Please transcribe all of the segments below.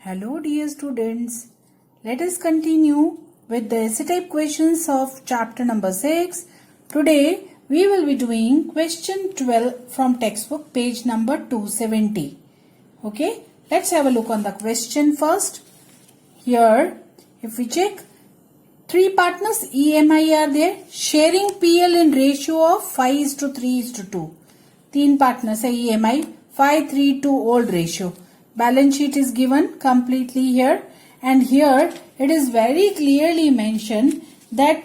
Hello dear students, let us continue with the essay type questions of chapter number 6. Today we will be doing question 12 from textbook page number 270. Okay, let's have a look on the question first. Here if we check, three partners EMI are there sharing PL in ratio of 5:3:2. तीन partners है EMI 5:3:2 old ratio. Balance sheet is given completely here, and here it is very clearly mentioned that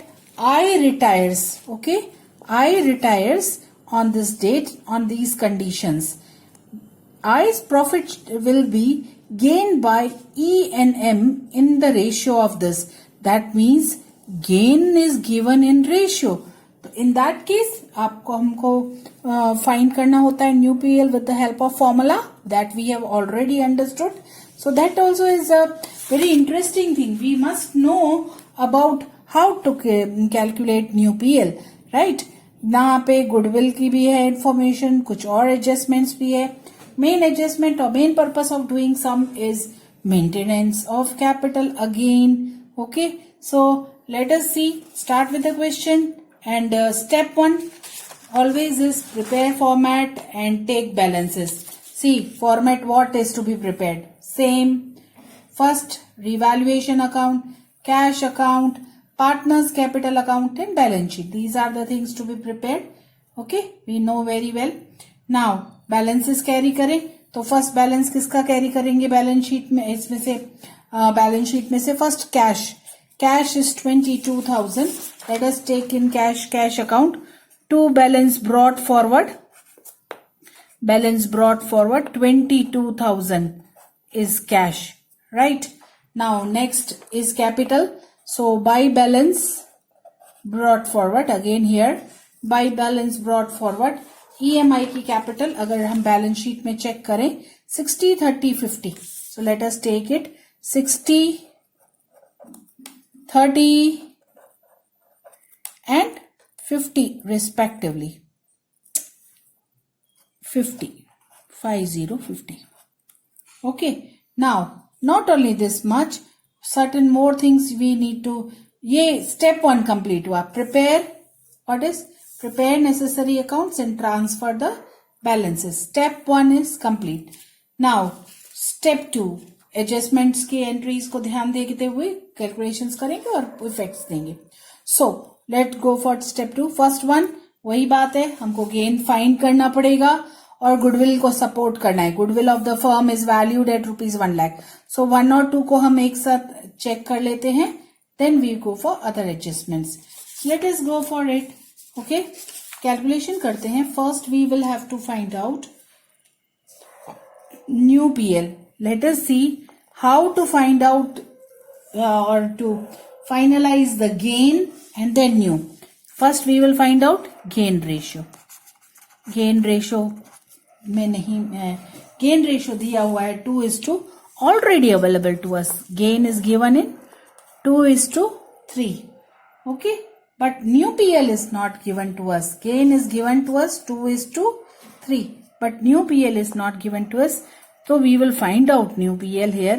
I retires. Okay, I retires on this date on these conditions. I's profit will be gained by E and M in the ratio of this. That means gain is given in ratio. In that case आपको हमको find करना होता है new PL with the help of formula that we have already understood. So that also is a very interesting thing. We must know about how to calculate new PL, right? यहाँ पे goodwill की भी है information, कुछ और adjustments भी है. Main adjustment और main purpose of doing some is maintenance of capital again. Okay, so let us see, start with the question, and step 1 always is prepare format and take balances. See, format what is to be prepared? Same. First, revaluation account, cash account, partners capital account and balance sheet. These are the things to be prepared. Okay, we know very well. Now balances carry करें तो first balance किसका carry करेंगे balance sheet में? इसमें से balance sheet में से first cash. Cash is 22,000. Let us take in cash account. To balance brought forward. Balance brought forward 22,000 is cash. Right. Now next is capital. So by balance brought forward again here. By balance brought forward. EMI की capital अगर हम balance sheet में check करें 60, 30, 50. So let us take it 60, 30 and 50 respectively. 50. Okay, now not only this much, certain more things we need to. ये step 1 complete हुआ. Prepare, what is? Prepare necessary accounts and transfer the balances. Step 1 is complete. Now step 2, adjustments की entries को ध्यान देखते हुए calculations करेंगे और effects देंगे. So let go for step 2. First one वही बात है, हमको गेन फाइंड करना पड़ेगा और गुडविल को सपोर्ट करना है. Goodwill of the firm is valued at ₹1 lakh. So 1 और 2 को हम एक साथ चेक कर लेते हैं, then we go for other adjustments. Let us go for it. Okay, calculation करते हैं. First we will have to find out new PL. Let us see how to find out or to finalize the gain and then new. First we will find out gain ratio. Gain ratio में नहीं, gain ratio दिया हुआ है 2:, already available to us. Gain is given in 2:3. Okay, but new PL is not given to us. Gain is given to us 2:3, but new PL is not given to us. So we will find out new PL here.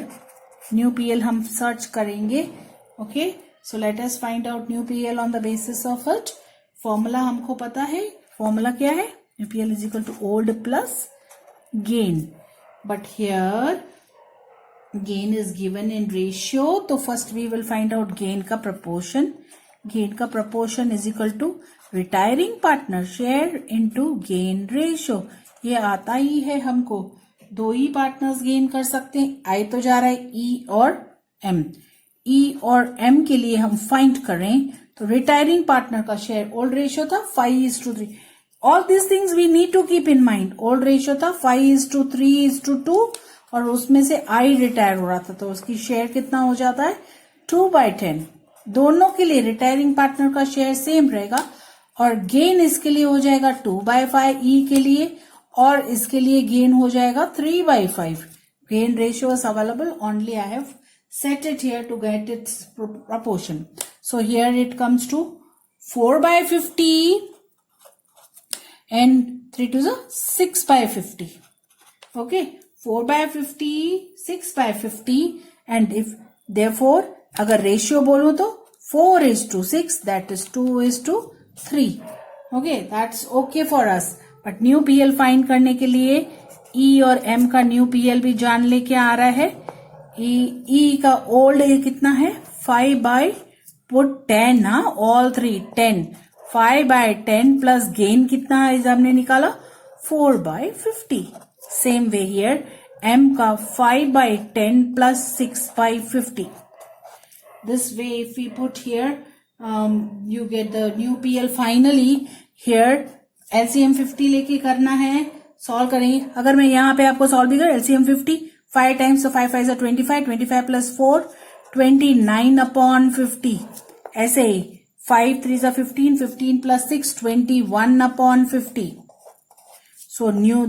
New PL हम search करेंगे. Okay, so let us find out new PL on the basis of it. Formula हमको पता है. Formula क्या है? New PL is equal to old plus gain. But here gain is given in ratio. तो first we will find out gain का proportion. Gain का proportion is equal to retiring partner share into gain ratio. ये आता ही है हमको. 2 ही partners gain कर सकते हैं. आई तो जा रहा है ई और एम. ई और एम के लिए हम फाइंड करें तो रिटायरिंग पार्टनर का शेयर ओल्ड रेशियो था 5:3. All this things we need to keep in mind. Old ratio था 5:3:2 और उसमें से आई रिटायर हो रहा था तो उसकी शेयर कितना हो जाता है 2/10. दोनों के लिए रिटायरिंग पार्टनर का शेयर सेम रहेगा और गेन इसके लिए हो जाएगा 2/5 ई के लिए और इसके लिए गेन हो जाएगा 3/5. Gain ratio is available. Only I have set it here to get its proportion. So here it comes to 4/50 and 3 to the 6/50. Okay, 4/50, 6/50 and if therefore अगर रेशियो बोलूं तो 4:6 that is 2:3. Okay, that's okay for us. But new PL find करने के लिए ई और M का new PL भी जान लेके आ रहा है. ई का ओल्ड कितना है 5 पुट 10 ना ऑल 3 10 5/10 प्लस गेन कितना है हमने निकाला 4/50. सेम वे हियर एम का 5/10 plus 6/50. This way if we put here you get the new PL. finally here LCM 50 लेके करना है, सॉल्व करेंगे. अगर मैं यहाँ पे आपको सॉल्व भी कर LCM 50 5 times so 5 5 25 25 plus 4 29/50. ऐसे ही 5 3 15 15 plus 6 21/50. So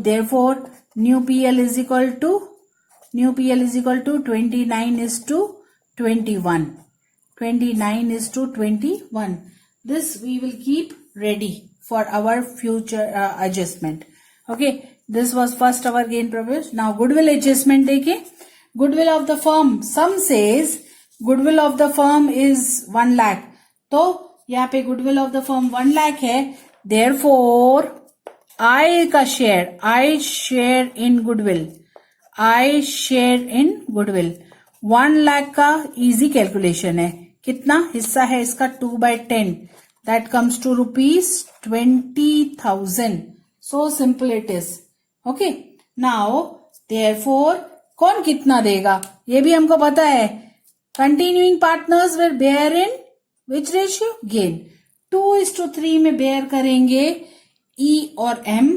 therefore new PL is equal to 29:21. 29:21. This we will keep ready for our future adjustment. Okay, this was first our gain proposed. Now goodwill adjustment देखिए. Goodwill of the firm, some says goodwill of the firm is 1 lakh. तो यहाँ पे goodwill of the firm 1 lakh है. Therefore I का share, I share in goodwill. 1 lakh का easy calculation है. कितना हिस्सा है इसका 2/10. That comes to ₹20,000. So simple it is. Okay. Now therefore कौन कितना देगा ये भी हमको पता है. Continuing partners will bear in which ratio? Gain. 2:3 में bear करेंगे E और M.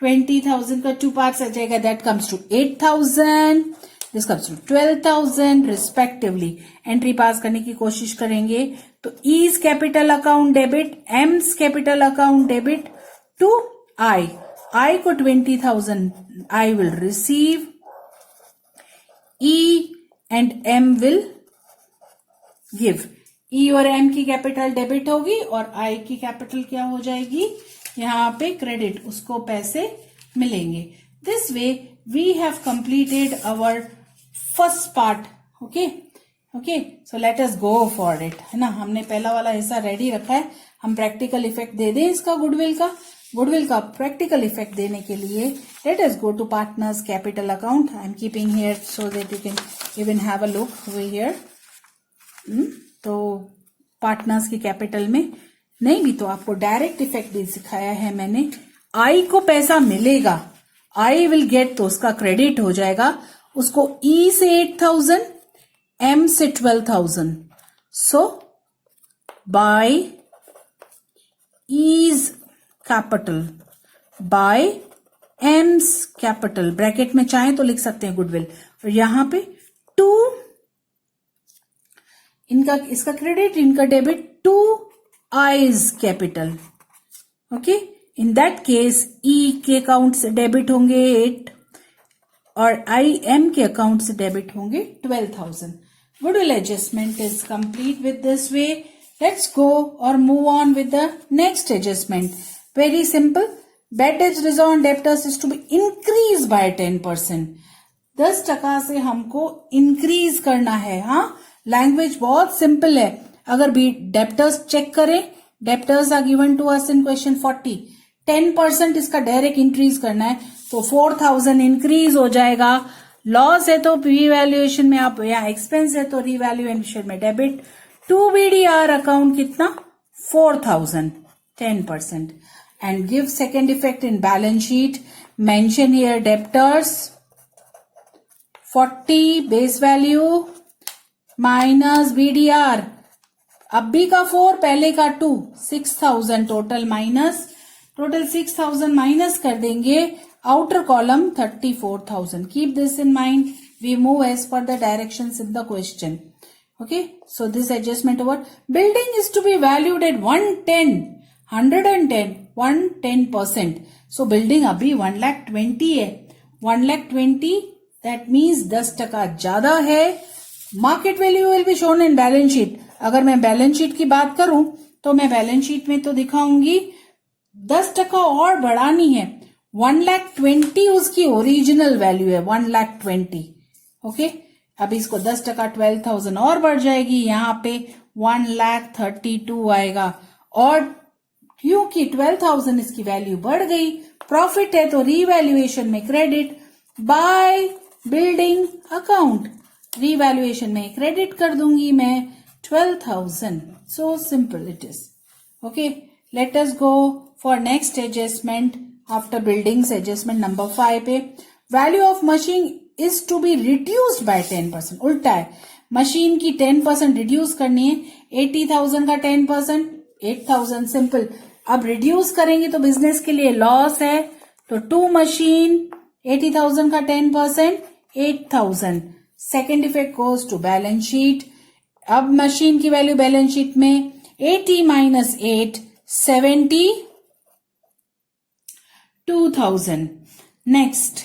20,000 का 2 parts आ जाएगा. That comes to 8,000. This comes to 12,000 respectively. Entry pass करने की कोशिश करेंगे तो E's capital account debit, M's capital account debit to I को 20,000 I will receive, E and M will give. E और M की कैपिटल डेबिट होगी और I की कैपिटल क्या हो जाएगी यहाँ पे क्रेडिट, उसको पैसे मिलेंगे. This way we have completed our first part. Okay, so let us go for it. है ना, हमने पहला वाला हिस्सा रेडी रखा है. हम प्रैक्टिकल इफेक्ट दे दें इसका गुडविल का प्रैक्टिकल इफेक्ट देने के लिए let us go to partners capital account. I am keeping here so that you can even have a look over here. तो पार्टनर्स की कैपिटल में नहीं भी तो आपको डायरेक्ट इफेक्ट भी सिखाया है मैंने. आई को पैसा मिलेगा, आई विल गेट, तो उसका क्रेडिट हो जाएगा. उसको ई से 8,000, एम से 12,000. So by E's capital by M's capital, bracket में चाहे तो लिख सकते हैं गुडविल. और यहां पे 2 इनका, इसका क्रेडिट इनका debit, 2 I's capital. Okay, in that case E के अकाउंट से डेबिट होंगे 8 और आई एम के अकाउंट से डेबिट होंगे 12,000. Goodwill adjustment is complete with this way. Let's go or move on with the next adjustment. Very simple. Weightage reserve on debtors is to be increased by 10%. 10% से हमको increase करना है. हाँ, language बहुत simple है. अगर भी डेप्टर्स चेक करें, debtors are given to us in question 40. 10% इसका डायरेक्ट इंक्रीज करना है तो 4,000 इंक्रीज हो जाएगा. लॉस है तो रीवैल्यूएशन में आप, या एक्सपेंस है तो रीवैल्यूएशन में डेबिट. टू बीडीआर अकाउंट कितना 4,000, 10%. And give second effect in balance sheet. Mention here debtors 40 base value minus BDR. अब भी का 4 पहले का 2, 6,000 टोटल माइनस, टोटल 6,000 माइनस कर देंगे. Outer column 34,000. Keep this in mind. We move as per the directions in the question. Okay. So this adjustment over building is to be valued at 110%. So building अभी 1,20,000 है. 1,20,000 that means 10% ज्यादा है. Market value will be shown in balance sheet. अगर मैं balance sheet की बात करूं तो मैं बैलेंस शीट में तो दिखाऊंगी 10% और बढ़ानी है. 1,20,000 उसकी ओरिजिनल वैल्यू है, 1,20,000। ओके, अब इसको 10% 12,000 और बढ़ जाएगी, यहाँ पे 1,32,000 आएगा। और क्योंकि 12,000 इसकी वैल्यू बढ़ गई, प्रॉफिट है तो रीवैल्यूएशन में credit by building account, revaluation में क्रेडिट कर दूंगी मैं 12,000। So simple it is. Okay, let us go for next adjustment after buildings. Adjustment number 5 पे value of machine is to be reduced by 10%। उल्टा है, मशीन की 10% reduce करनी है, 80,000 का 10% 8,000। सिंपल। अब रिड्यूस करेंगे तो बिजनेस के लिए लॉस है, तो टू मशीन 80,000 का 10% 8,000। Second effect goes to balance sheet. अब मशीन की वैल्यू बैलेंस शीट में 80 माइनस 8 72,000। नेक्स्ट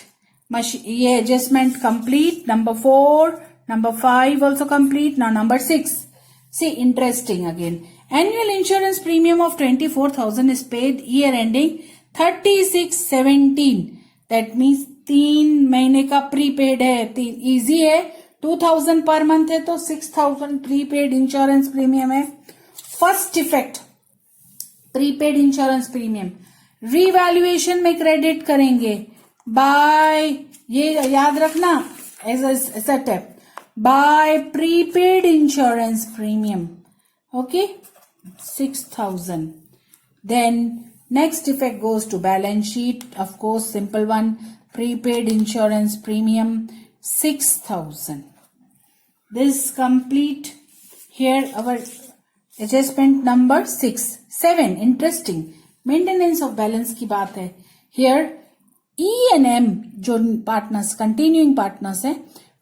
ये adjustment complete. Number 4, number 5 also complete. Now number 6. See, interesting again. Annual insurance premium of 24,000 is paid year ending 36/17. That means 3 महीने का prepaid है, easy है। 2,000 per month है तो 6,000 prepaid insurance premium है। First effect, prepaid insurance premium revaluation में credit करेंगे by, ये याद रखना as a step, by prepaid insurance premium. Okay, 6,000। Then next effect goes to balance sheet. Of course, simple one, prepaid insurance premium 6,000. This complete here our adjustment number 6. 7, interesting, maintenance of balance की बात है। Here E&M जो partners, continuing partners है,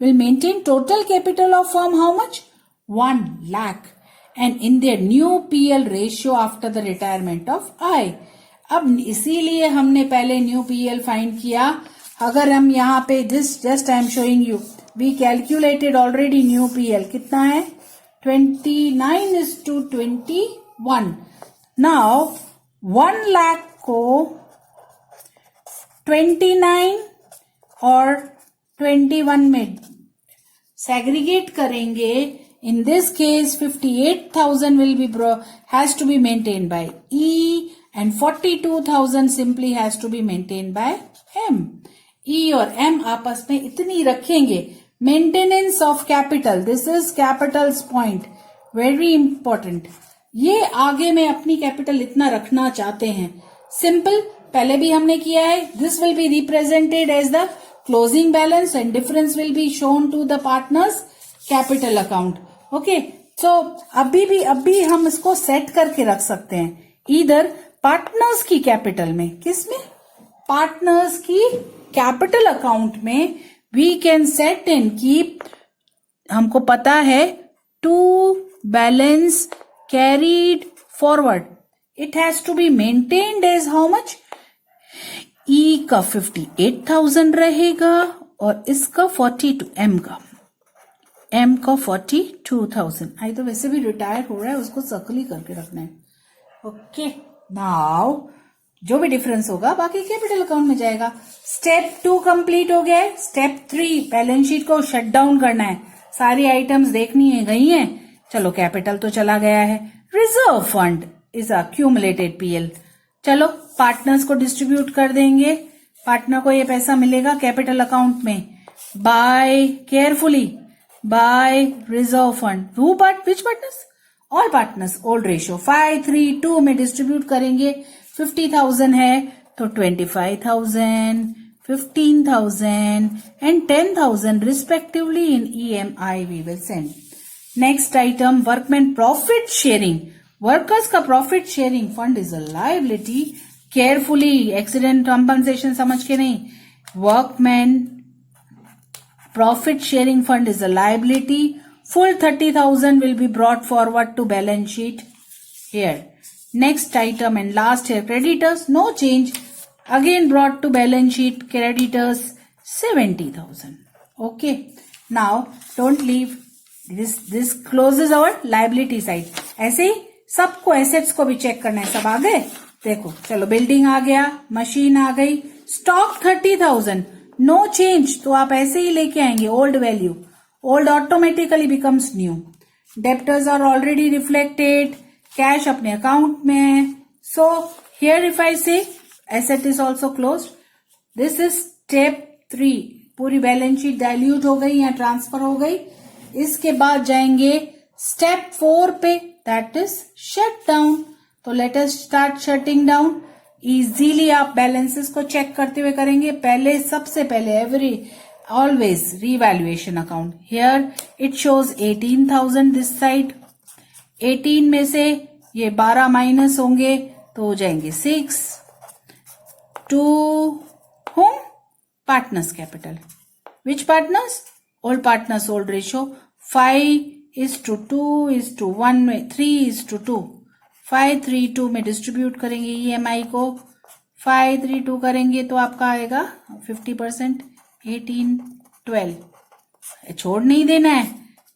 will maintain total capital of firm how much? 1 lakh and in their new PL ratio after the retirement of I. अब इसीलिए हमने पहले new PL find किया। अगर हम यहाँ पे this just I am showing you, we calculated already new PL कितना है 29:21। नाउ 1 लाख को 29 और 21 में सेग्रीगेट करेंगे। In this case 58,000 will be has to be maintained by E and 42,000 simply has to be maintained by M. E और M आपस में इतनी रखेंगे। Maintenance of capital, this is capital's point, very important. ये आगे में अपनी कैपिटल इतना रखना चाहते हैं। सिंपल, पहले भी हमने किया है। This will be represented as the closing balance and difference will be shown to the partners capital account. Okay, so अभी हम इसको सेट करके रख सकते हैं इधर पार्टनर्स की कैपिटल में। किसमें? पार्टनर्स की कैपिटल अकाउंट में we can set and keep. हमको पता है to balance carried forward, it has to be maintained as how much? E का 58,000 रहेगा और इसका 42, एम का 42,000। आई तो वैसे भी रिटायर हो रहा है, उसको सर्कल ही करके रखना है। ओके, नाउ जो भी डिफरेंस होगा बाकी कैपिटल अकाउंट में जाएगा। स्टेप 2 कंप्लीट हो गया है। स्टेप 3 बैलेंस शीट को शट डाउन करना है, सारी आइटम्स देखनी है गई हैं। चलो कैपिटल तो चला गया है। Reserve fund is accumulated PL. चलो पार्टनर्स को डिस्ट्रीब्यूट कर देंगे, पार्टनर को ये पैसा मिलेगा कैपिटल अकाउंट में by carefully by reserve fund. Who part which partners? All partners. Old ratio 5:3:2 में डिस्ट्रीब्यूट करेंगे। 50,000 है तो 25,000, 15,000 and 10,000 respectively in EMI we will send. Next item workman profit sharing. Workers का profit sharing fund is a liability. Carefully, accident compensation समझ के नहीं। Workman profit sharing fund is a liability. Full 30,000 will be brought forward to balance sheet here. Next item and last here, creditors, no change. Again brought to balance sheet, creditors 70,000. Okay. Now don't leave. This closes our liability side. ऐसे ही सबको assets को भी check करना है। सब आ गए? देखो, चलो बिल्डिंग आ गया, मशीन आ गई, स्टॉक 30,000, नो चेंज, तो आप ऐसे ही लेके आएंगे old value, old automatically becomes new. Debtors are already reflected, cash अपने अकाउंट में है, so here if I say asset is also closed. This is step 3, पूरी बैलेंस शीट डाइल्यूट हो गई या ट्रांसफर हो गई। इसके बाद जाएंगे स्टेप 4 पे, दैट इज शट डाउन। तो let us start shutting down. Easily आप बैलेंसेस को चेक करते हुए करेंगे। पहले सबसे पहले always revaluation account. Here it shows 18,000 this side. 18 में से ये 12 माइनस होंगे तो हो जाएंगे 6 to whom partners capital. Which partners? Old partners old ratio 5:2:1 में 3:2, 5:3:2 में डिस्ट्रीब्यूट करेंगे ईएमआई को। 5:3:2 करेंगे तो आपका आएगा 50%, 18:12। छोड़ नहीं देना है,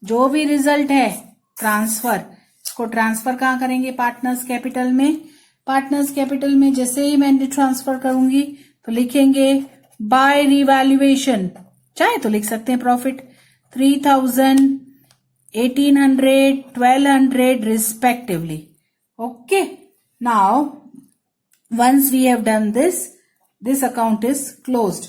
जो भी रिजल्ट है ट्रांसफर, इसको ट्रांसफर कहाँ करेंगे? पार्टनर्स कैपिटल में। पार्टनर्स कैपिटल में जैसे ही मैं ट्रांसफर करूंगी तो लिखेंगे बाय रिवैल्यूएशन, चाहे तो लिख सकते हैं profit 3,000, 1,800, 1,200 respectively. Okay. Now, once we have done this, this account is closed.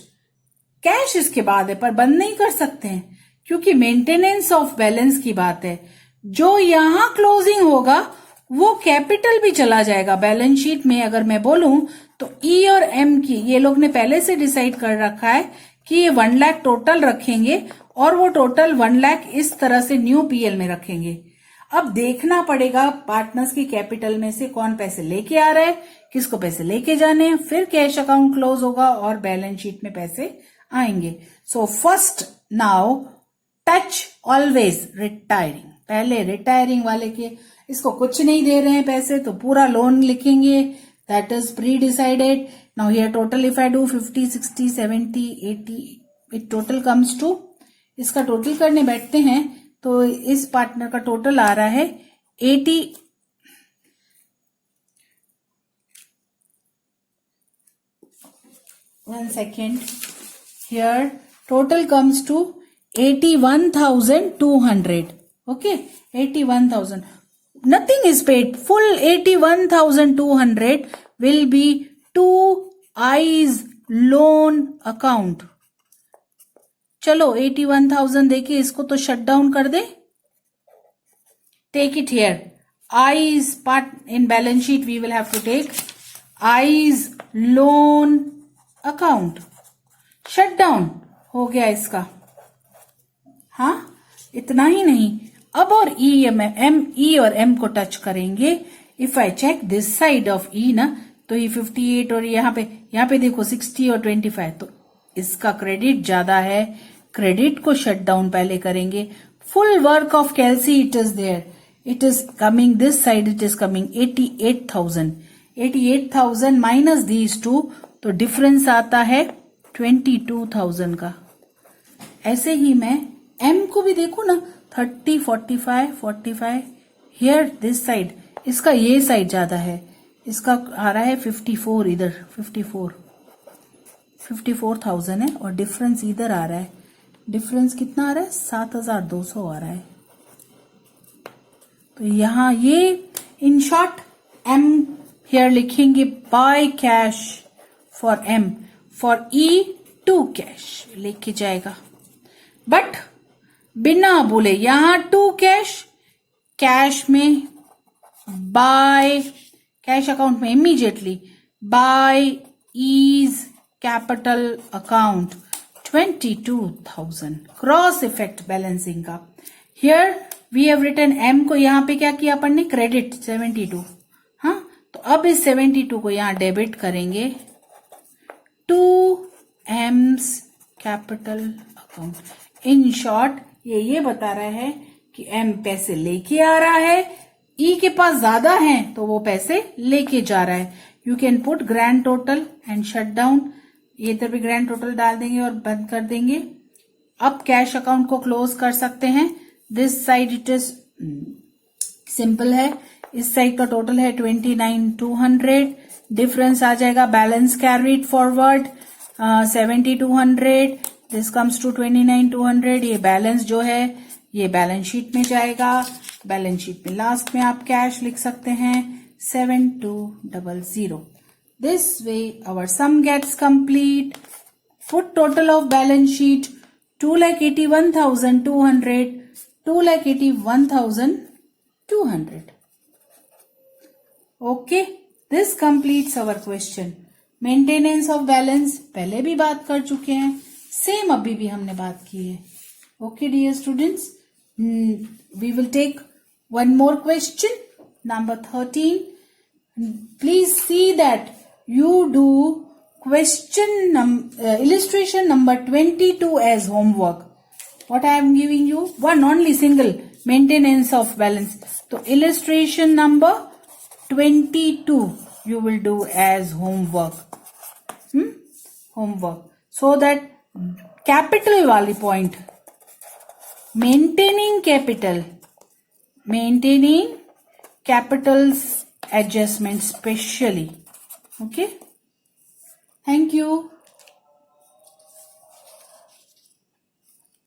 Cash इसके बाद है पर बंद नहीं कर सकते हैं क्योंकि मेंटेनेंस ऑफ बैलेंस की बात है। जो यहां क्लोजिंग होगा वो कैपिटल भी चला जाएगा बैलेंस शीट में। अगर मैं बोलूं तो ई और एम की, ये लोग ने पहले से डिसाइड कर रखा है कि ये 1 लाख टोटल रखेंगे और वो टोटल 1 लाख इस तरह से न्यू पीएल में रखेंगे। अब देखना पड़ेगा पार्टनर्स की कैपिटल में से कौन पैसे लेके आ रहा है, किसको पैसे लेके जाने हैं, फिर कैश अकाउंट क्लोज होगा और बैलेंस शीट में पैसे आएंगे। So first now touch always retiring. पहले रिटायरिंग वाले के, इसको कुछ नहीं दे रहे हैं पैसे तो पूरा लोन लिखेंगे, that is pre decided. Now here total if I do 50, 60, 70, 80, it total comes to, इसका टोटल करने बैठते हैं तो इस पार्टनर का टोटल आ रहा है 80, one second, here total comes to 81,200. Okay, 81,000. Nothing is paid. Full 81,200 will be to I's loan account. चलो 81,000 देखिए, इसको तो शट डाउन कर दे। Take it here, I's part in balance sheet we will have to take I's loan account. Shut down हो गया इसका। हाँ, इतना ही नहीं, अब और ई और एम को टच करेंगे। If I check this side of E ना, तो ये 58 और यहाँ पे देखो 60 और 25, तो इसका क्रेडिट ज्यादा है। क्रेडिट को शट डाउन पहले करेंगे। फुल वर्क ऑफ कैलसी it is there, it is coming this side, it is coming 88,000। 88,000 minus these two, तो डिफरेंस आता है 22,000 का। ऐसे ही मैं एम को भी देखू ना, 30, 45, 45, हियर दिस साइड, इसका ये साइड ज्यादा है, इसका आ रहा है 54, इधर 54,000 है और डिफरेंस इधर आ रहा है। डिफरेंस कितना आ रहा है? 7,200 आ रहा है। तो यहां ये इन शॉर्ट एम हियर लिखेंगे by cash for M, for E to cash लेके जाएगा, बट बिना बोले यहां टू कैश, कैश में बाय, कैश अकाउंट में immediately by E's capital account 22,000 cross effect balancing का। Here we have written M को, यहां पे क्या किया अपन ने? क्रेडिट 72। हाँ, तो अब इस 72 को यहां डेबिट करेंगे to M's capital account. In short ये बता रहा है कि एम पैसे लेके आ रहा है, ई के पास ज्यादा है तो वो पैसे लेके जा रहा है। You can put grand total and shut down, ये इधर भी ग्रैंड टोटल डाल देंगे और बंद कर देंगे। अब कैश अकाउंट को क्लोज कर सकते हैं। This side it is simple है, इस साइड का टोटल है 29,200, डिफरेंस आ जाएगा balance carried forward 70,200, this comes to 29,200. ये बैलेंस जो है ये बैलेंस शीट में जाएगा. बैलेंस शीट में लास्ट में आप कैश लिख सकते हैं 7200. This way our sum gets complete. Put total of balance sheet 2,81,200, 2,81,200. Okay, this completes our question. Maintenance of balance पहले भी बात कर चुके हैं, सेम अभी भी हमने बात की है. Okay, dear students, we will take one more question, number 13. Please see that you do illustration number 22 as homework. What I am giving you? One only single maintenance of balance. So illustration number 22 you will do as homework. Homework. So that capital wali point. Maintaining capital's adjustment specially. Okay. Thank you.